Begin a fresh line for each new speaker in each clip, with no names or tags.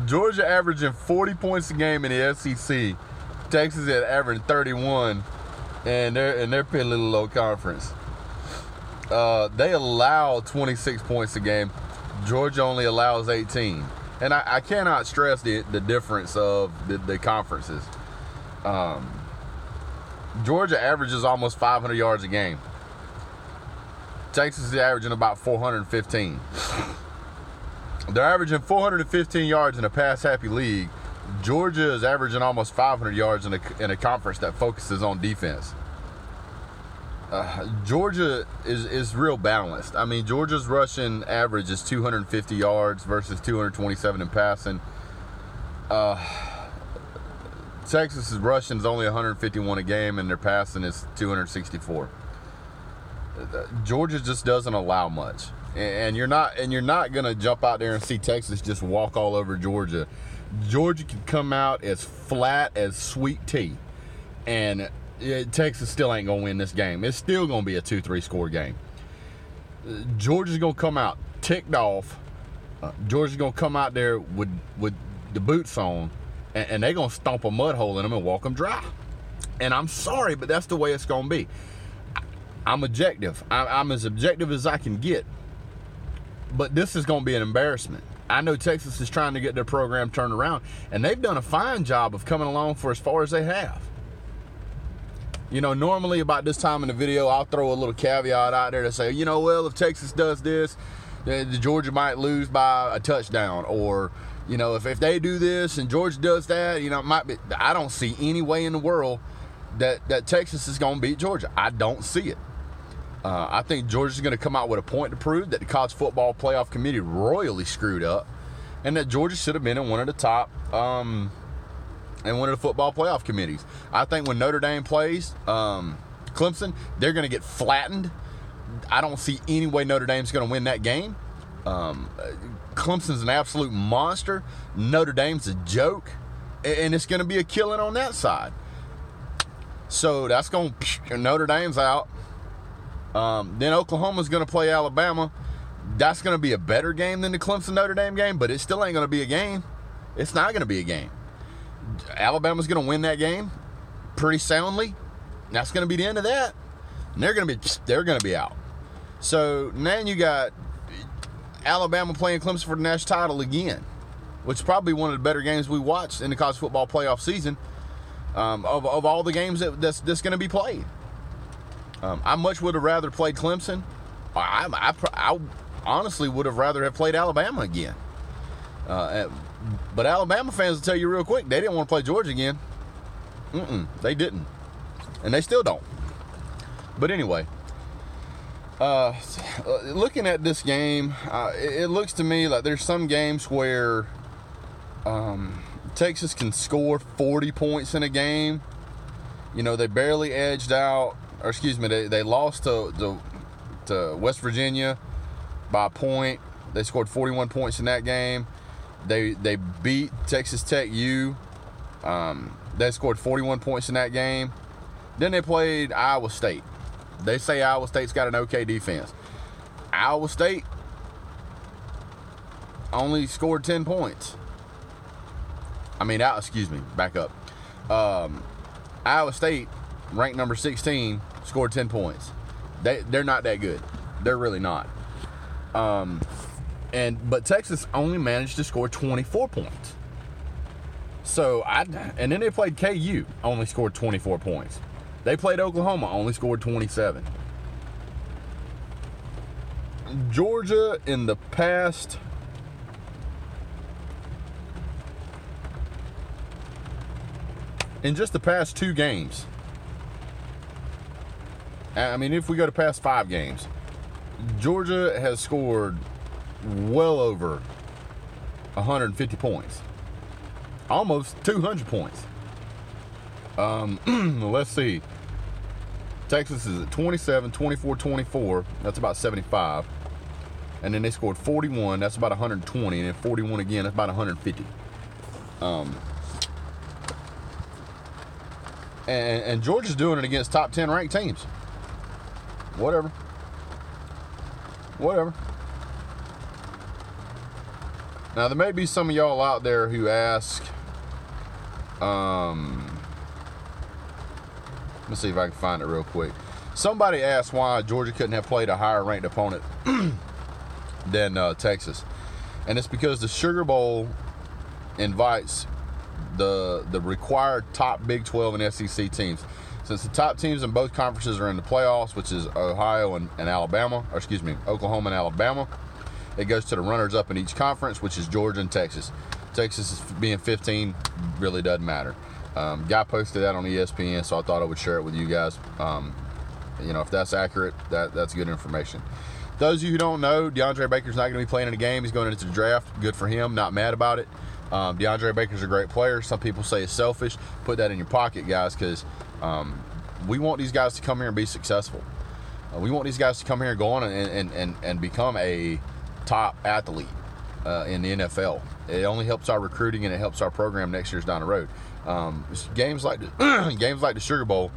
Georgia averaging 40 points a game in the SEC. Texas at averaging 31, and they're pretty little low conference. They allow 26 points a game. Georgia only allows 18. And I cannot stress the difference of the conferences. Georgia averages almost 500 yards a game. Texas is averaging about 415. They're averaging 415 yards in a pass-happy league. Georgia is averaging almost 500 yards in a conference that focuses on defense. Georgia is real balanced. I mean, Georgia's rushing average is 250 yards versus 227 in passing. Texas's rushing is only 151 a game, and their passing is 264. Georgia just doesn't allow much, and you're not gonna jump out there and see Texas just walk all over Georgia. Georgia can come out as flat as sweet tea, and Texas still ain't gonna win this game. It's still gonna be a 2-3 score game. Georgia's gonna come out ticked off. Georgia's gonna come out there with the boots on, and they're gonna stomp a mud hole in them and walk them dry. And I'm sorry, but that's the way it's gonna be. I'm objective. I'm as objective as I can get. But this is gonna be an embarrassment. I know Texas is trying to get their program turned around, and they've done a fine job of coming along for as far as they have. You know, normally about this time in the video, I'll throw a little caveat out there to say, you know, well, if Texas does this, the Georgia might lose by a touchdown. Or, you know, if they do this and Georgia does that, you know, it might be. I don't see any way in the world that Texas is going to beat Georgia. I don't see it. I think Georgia's going to come out with a point to prove that the College Football Playoff Committee royally screwed up, and that Georgia should have been in one of the top and one of the football playoff committees. I think when Notre Dame plays Clemson, they're going to get flattened. I don't see any way Notre Dame's going to win that game. Clemson's an absolute monster. Notre Dame's a joke, and it's going to be a killing on that side. So that's going to, Notre Dame's out. Then Oklahoma's going to play Alabama. That's going to be a better game than the Clemson-Notre Dame game, but it still ain't going to be a game. It's not going to be a game. Alabama's going to win that game pretty soundly. That's going to be the end of that. And they're going to be out. So now you got Alabama playing Clemson for the national title again, which is probably one of the better games we watched in the college football playoff season of all the games that's going to be played. I much would have rather played Clemson. I honestly would have rather have played Alabama again. But Alabama fans will tell you real quick, they didn't want to play Georgia again. They didn't. And they still don't. But anyway, looking at this game, it looks to me like there's some games where Texas can score 40 points in a game. You know, they barely edged out. Or excuse me, they lost to West Virginia by a point. They scored 41 points in that game. They beat Texas Tech U. They scored 41 points in that game. Then they played Iowa State. They say Iowa State's got an okay defense. Iowa State only scored 10 points. Back up. Iowa State, ranked number 16, scored 10 points. They're not that good. They're really not. But Texas only managed to score 24 points. And then they played KU, only scored 24 points. They played Oklahoma, only scored 27. Georgia in the past just the past 2 games. I mean, if we go to past 5 games, Georgia has scored well over 150 points. Almost 200 points. Let's see. Texas is at 27, 24, 24. That's about 75. And then they scored 41. That's about 120. And then 41 again. That's about 150. And Georgia's doing it against top 10 ranked teams. Whatever. Now, there may be some of y'all out there who ask, let me see if I can find it real quick. Somebody asked why Georgia couldn't have played a higher ranked opponent than Texas. And it's because the Sugar Bowl invites the required top Big 12 and SEC teams. Since the top teams in both conferences are in the playoffs, which is Oklahoma and Alabama, it goes to the runners-up in each conference, which is Georgia and Texas. Texas is being 15 really doesn't matter. Guy posted that on ESPN, so I thought I would share it with you guys. If that's accurate, that's good information. Those of you who don't know, DeAndre Baker's not going to be playing in a game. He's going into the draft. Good for him. Not mad about it. DeAndre Baker's a great player. Some people say it's selfish. Put that in your pocket, guys, because we want these guys to come here and be successful. We want these guys to come here and go on and become a top athlete in the NFL. It only helps our recruiting and it helps our program next year's down the road. Games like the Sugar Bowl,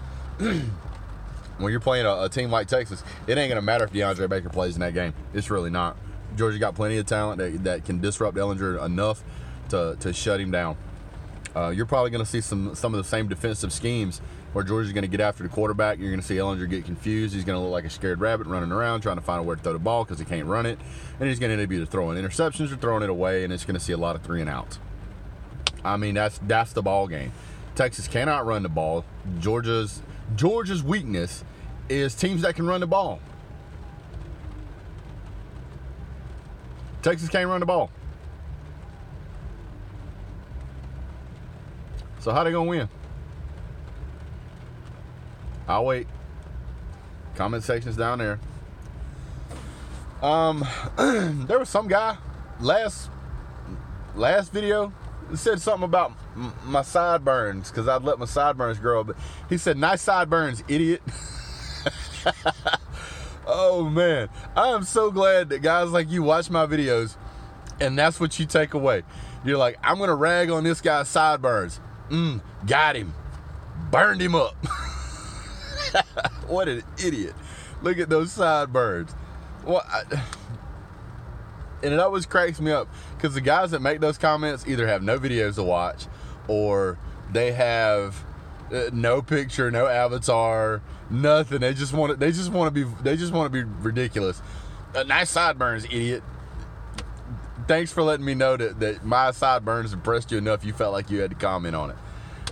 when you're playing a team like Texas, it ain't going to matter if DeAndre Baker plays in that game. It's really not. Georgia got plenty of talent that can disrupt Ehlinger enough to shut him down. You're probably going to see some of the same defensive schemes where Georgia's going to get after the quarterback. You're going to see Ehlinger get confused. He's going to look like a scared rabbit running around trying to find where to throw the ball because he can't run it. And he's going to end up either throwing interceptions or throwing it away, and it's going to see a lot of 3 and outs. I mean, that's the ball game. Texas cannot run the ball. Georgia's weakness is teams that can run the ball. Texas can't run the ball. So how they gonna win? I'll wait. Comment section's down there. There was some guy last video said something about my sideburns because I'd let my sideburns grow up. He said, "Nice sideburns, idiot." Oh man, I am so glad that guys like you watch my videos and that's what you take away. You're like, I'm gonna rag on this guy's sideburns. Got him. Burned him up. What an idiot. Look at those sideburns. And it always cracks me up because the guys that make those comments either have no videos to watch or they have no picture, no avatar, nothing. They just want to be ridiculous. Nice sideburns, idiot. Thanks for letting me know that my sideburns impressed you enough you felt like you had to comment on it.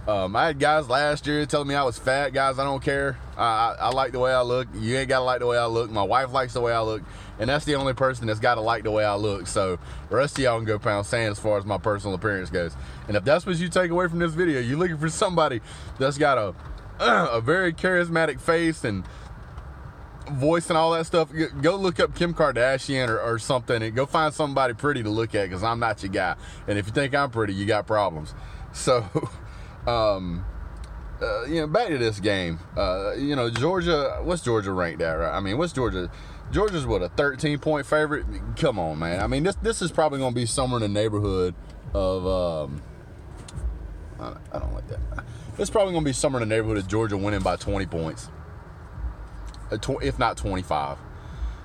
I had guys last year telling me I was fat. Guys, I don't care. I like the way I look. You ain't got to like the way I look. My wife likes the way I look. And that's the only person that's got to like the way I look. So the rest of y'all can go pound sand as far as my personal appearance goes. And if that's what you take away from this video, you're looking for somebody that's got a very charismatic face and voice and all that stuff, go look up Kim Kardashian or something and go find somebody pretty to look at because I'm not your guy. And if you think I'm pretty, you got problems. So, back to this game. Georgia, what's Georgia ranked at, right? I mean, what's Georgia? Georgia's what, a 13-point favorite? Come on, man. I mean, this is probably going to be somewhere in the neighborhood of, I don't like that. It's probably going to be somewhere in the neighborhood of Georgia winning by 20 points. If not 25.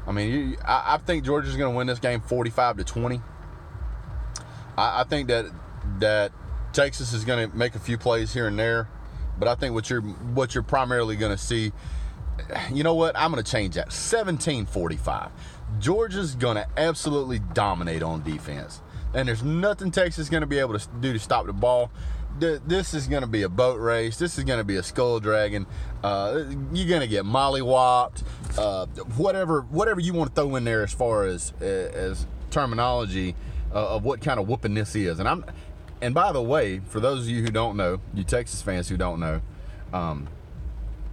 I mean, I think Georgia's going to win this game 45-20. I think that Texas is going to make a few plays here and there, but I think what you're primarily going to see, you know what? I'm going to change that. 17-45. Georgia's going to absolutely dominate on defense, and there's nothing Texas is going to be able to do to stop the ball. This is going to be a boat race. This is going to be a skull dragging. You're going to get mollywopped. Whatever you want to throw in there as far as terminology of what kind of whooping this is. And by the way, for those of you who don't know, you Texas fans who don't know,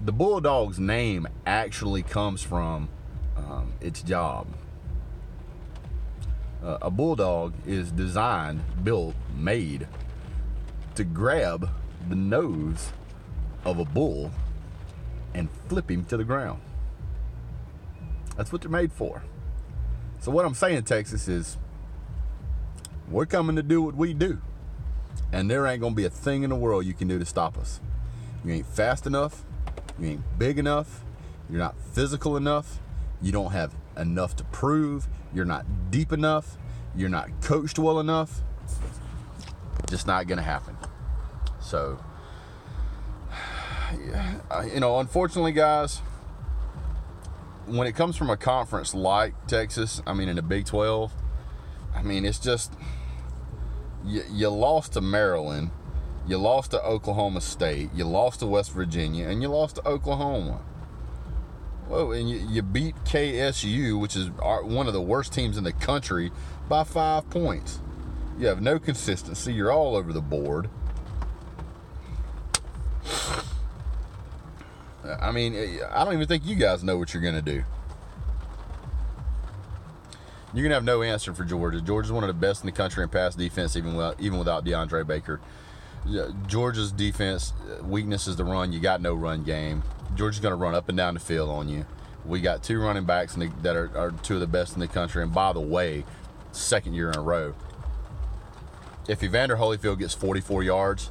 the Bulldogs name actually comes from its job. A bulldog is designed, built, made to grab the nose of a bull and flip him to the ground. That's what they're made for. So what I'm saying, Texas, is we're coming to do what we do. And there ain't going to be a thing in the world you can do to stop us. You ain't fast enough. You ain't big enough. You're not physical enough. You don't have enough to prove. You're not deep enough. you're not coached well enough, just not going to happen. So, unfortunately, guys, when it comes from a conference like Texas, in the Big 12, it's just, you lost to Maryland, you lost to Oklahoma State, you lost to West Virginia, and you lost to Oklahoma. Well, and you beat KSU, which is one of the worst teams in the country, by 5 points. You have no consistency. You're all over the board. I don't even think you guys know what you're going to do. You're going to have no answer for Georgia. Georgia's one of the best in the country in pass defense, even without DeAndre Baker. Georgia's defense weakness is the run. You got no run game. Georgia's going to run up and down the field on you. We got 2 running backs that are 2 of the best in the country. And by the way, second year in a row. If Evander Holyfield gets 44 yards,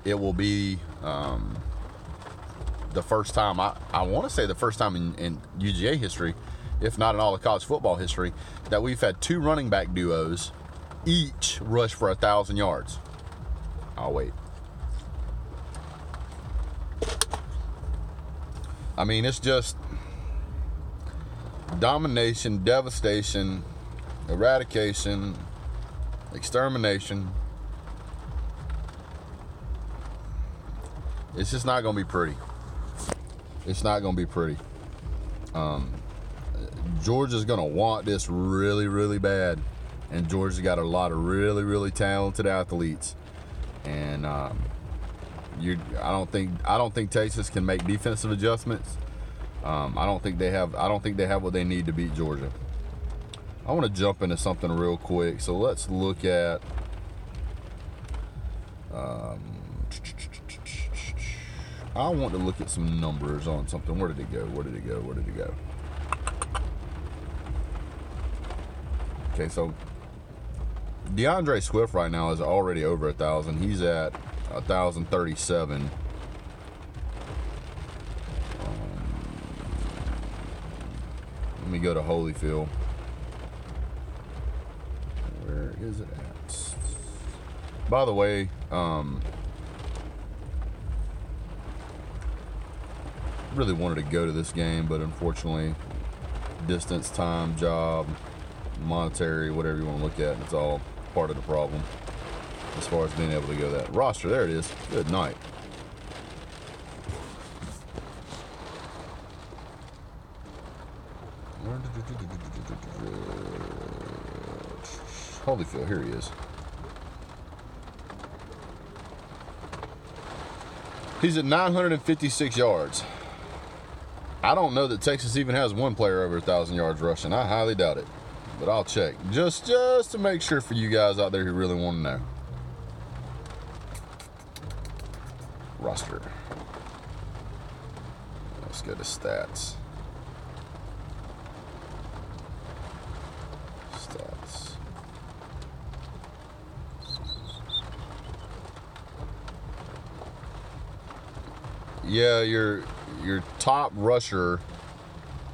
it will be the first time, I want to say the first time in UGA history, if not in all of college football history, that we've had 2 running back duos each rush for 1,000 yards. I'll wait. It's just domination, devastation, eradication, extermination. It's just not going to be pretty. It's not going to be pretty. Georgia's going to want this really, really bad. And Georgia's got a lot of really, really talented athletes. And I don't think Texas can make defensive adjustments. I don't think they have what they need to beat Georgia. I want to jump into something real quick. So let's look at I want to look at some numbers on something. Where did it go? Okay, so DeAndre Swift right now is already over 1,000. He's at 1,037. Let me go to Holyfield. Where is it at? By the way, really wanted to go to this game, but unfortunately, distance, time, job, monetary, whatever you want to look at, it's all part of the problem as far as being able to go that roster. There it is. Good night. Holyfield, here he is. He's at 956 yards. I don't know that Texas even has one player over 1,000 yards rushing. I highly doubt it. But I'll check. Just to make sure for you guys out there who really want to know. Roster. Let's go to stats. Stats. Yeah, your top rusher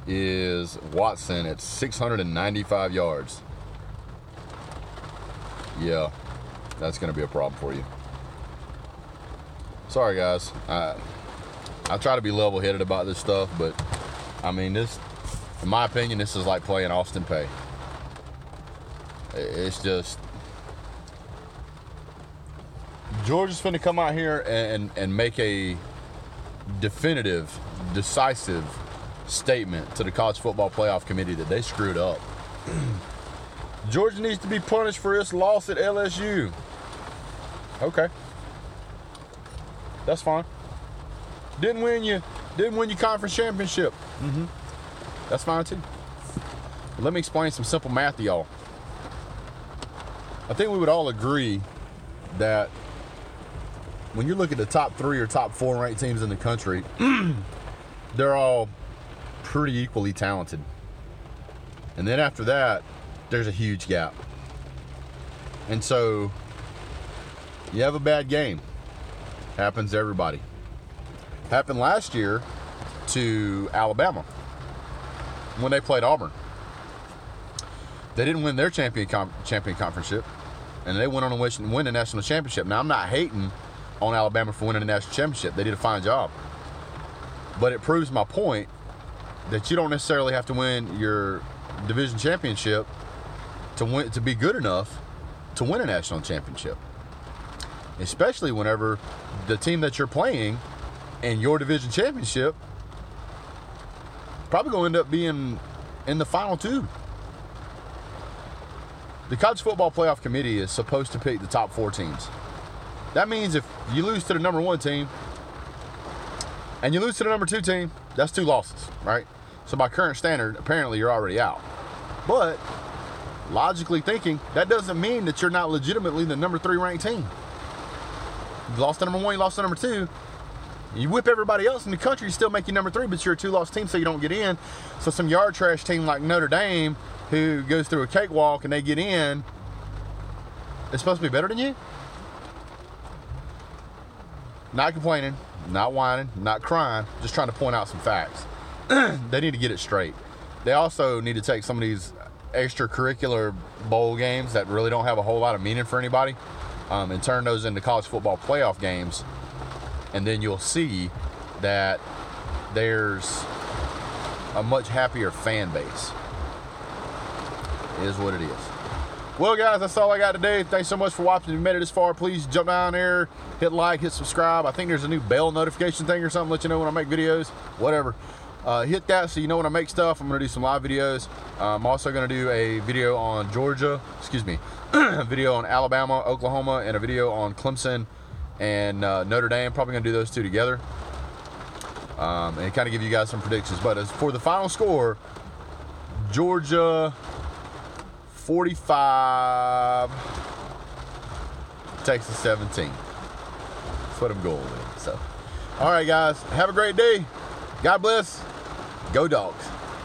is Watson at 695 yards. Yeah, that's going to be a problem for you. Sorry, guys. I try to be level-headed about this stuff, but, this, in my opinion, this is like playing Austin Peay. It's just... Georgia's finna come out here and make a definitive, decisive statement to the College Football Playoff Committee that they screwed up. Georgia needs to be punished for its loss at LSU. Okay. That's fine. Didn't win your conference championship. That's fine too. But let me explain some simple math to y'all. I think we would all agree that when you look at the top 3 or top 4 ranked teams in the country, they're all pretty equally talented. And then after that, there's a huge gap. And so you have a bad game. Happens to everybody. Happened last year to Alabama when they played Auburn. They didn't win their champion conference, and they went on to win the national championship. Now, I'm not hating on Alabama for winning the national championship. They did a fine job. But it proves my point that you don't necessarily have to win your division championship to be good enough to win a national championship. Especially whenever the team that you're playing in your division championship probably going to end up being in the final two. The College Football Playoff Committee is supposed to pick the top 4 teams. That means if you lose to the number 1 team and you lose to the number 2 team, that's 2 losses, right? So by current standard, apparently you're already out. But logically thinking, that doesn't mean that you're not legitimately the number 3 ranked team. You lost to number 1, you lost to number 2. You whip everybody else in the country, you still make you number 3, but you're a 2-loss team, so you don't get in. So some yard trash team like Notre Dame, who goes through a cakewalk and they get in, is supposed to be better than you? Not complaining, not whining, not crying, just trying to point out some facts. They need to get it straight. They also need to take some of these extracurricular bowl games that really don't have a whole lot of meaning for anybody, and turn those into college football playoff games, and then you'll see that there's a much happier fan base. It is what it is. Well, guys, that's all I got today. Thanks so much for watching. If you made it this far, please jump down there, hit like, hit subscribe. I think there's a new bell notification thing or something, let you know when I make videos, whatever. Hit that so you know when I make stuff. I'm going to do some live videos. I'm also going to do a video on Georgia, a video on Alabama, Oklahoma, and a video on Clemson and Notre Dame. Probably going to do those 2 together, and kind of give you guys some predictions. But as for the final score, Georgia 45, Texas 17. That's what I'm going with. So, all right, guys, have a great day. God bless. Go Dogs.